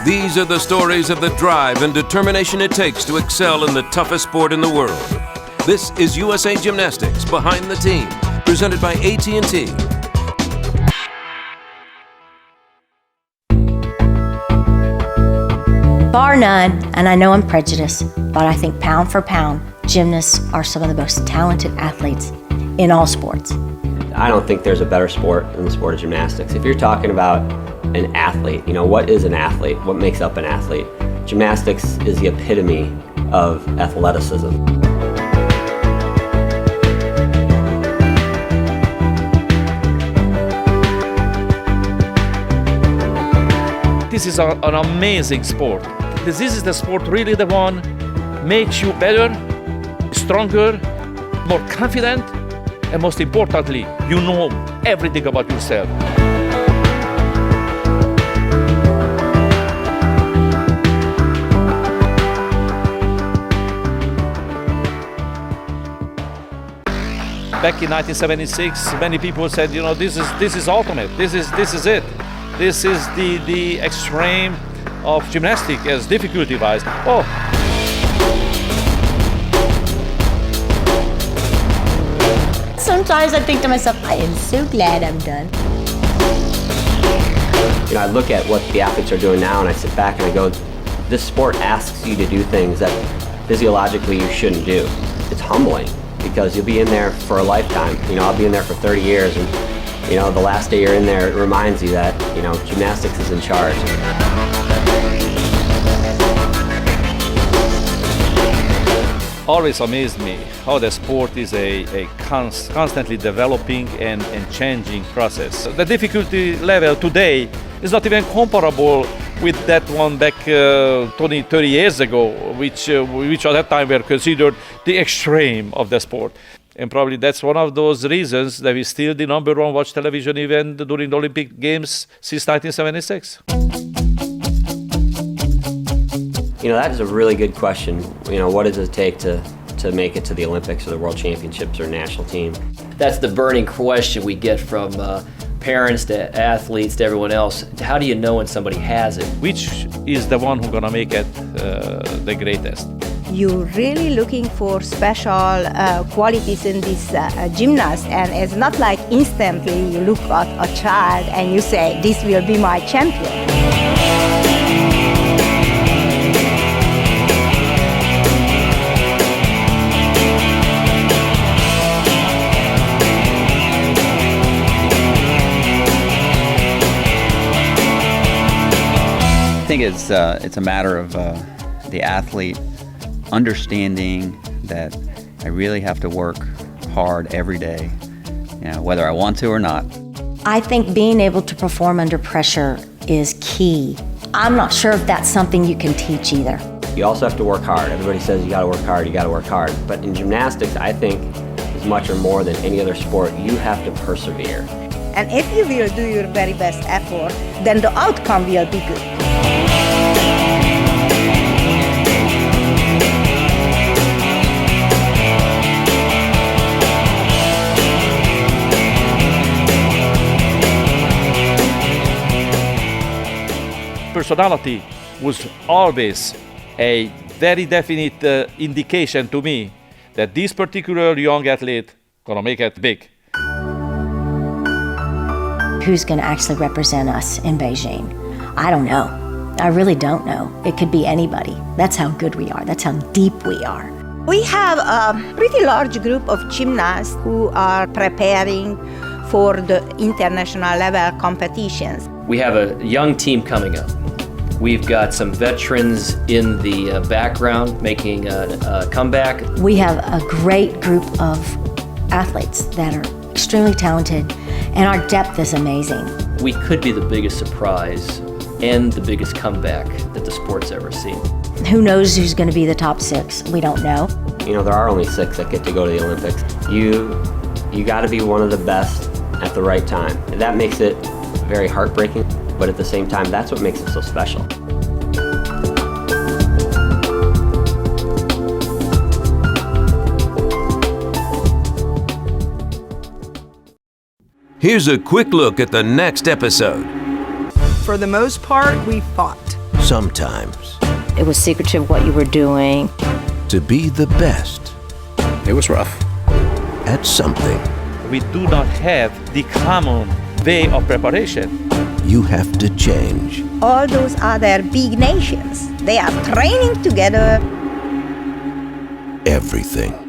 These are the stories of the drive and determination it takes to excel in the toughest sport in the world. This is USA Gymnastics Behind the Team, presented by AT&T. Bar none, and I know I'm prejudiced, but I think pound for pound, gymnasts are some of the most talented athletes in all sports. I don't think there's a better sport than the sport of gymnastics. If you're talking about an athlete, what is an athlete? What makes up an athlete? Gymnastics is the epitome of athleticism. This is an amazing sport. This is the sport really the one makes you better, stronger, more confident, and most importantly, you know everything about yourself. Back in 1976, many people said, this is ultimate. This is it. This is the extreme of gymnastics as difficulty-wise. Oh. Sometimes I think to myself, I am so glad I'm done. I look at what the athletes are doing now and I sit back and I go, this sport asks you to do things that physiologically you shouldn't do. It's humbling because you'll be in there for a lifetime. I'll be in there for 30 years and the last day you're in there, it reminds you that, gymnastics is in charge. Always amazed me how the sport is a constantly developing and changing process. The difficulty level today is not even comparable with that one back 20, 30 years ago, which at that time were considered the extreme of the sport. And probably that's one of those reasons that we're still the number one watch television event during the Olympic Games since 1976. That is a really good question. What does it take to make it to the Olympics or the World Championships or national team? That's the burning question we get from parents to athletes to everyone else. How do you know when somebody has it? Which is the one who's going to make it the greatest? You're really looking for special qualities in this gymnast, and it's not like instantly you look at a child and you say, this will be my champion. I think it's a matter of the athlete understanding that I really have to work hard every day, whether I want to or not. I think being able to perform under pressure is key. I'm not sure if that's something you can teach either. You also have to work hard. Everybody says you gotta work hard. But in gymnastics, I think as much or more than any other sport, you have to persevere. And if you will do your very best effort, then the outcome will be good. Personality was always a very definite indication to me that this particular young athlete gonna make it big. Who's going to actually represent us in Beijing? I don't know. I really don't know. It could be anybody. That's how good we are. That's how deep we are. We have a pretty large group of gymnasts who are preparing for the international level competitions. We have a young team coming up. We've got some veterans in the background making a comeback. We have a great group of athletes that are extremely talented, and our depth is amazing. We could be the biggest surprise and the biggest comeback that the sport's ever seen. Who knows who's going to be the top 6? We don't know. There are only 6 that get to go to the Olympics. You got to be one of the best at the right time. And that makes it very heartbreaking, but at the same time, that's what makes it so special. Here's a quick look at the next episode. For the most part, we fought. sometimes, It was secretive what you were doing. to be the best It was rough. at something, We do not have the common way of preparation. you have to change. All those other big nations, they are training together. Everything.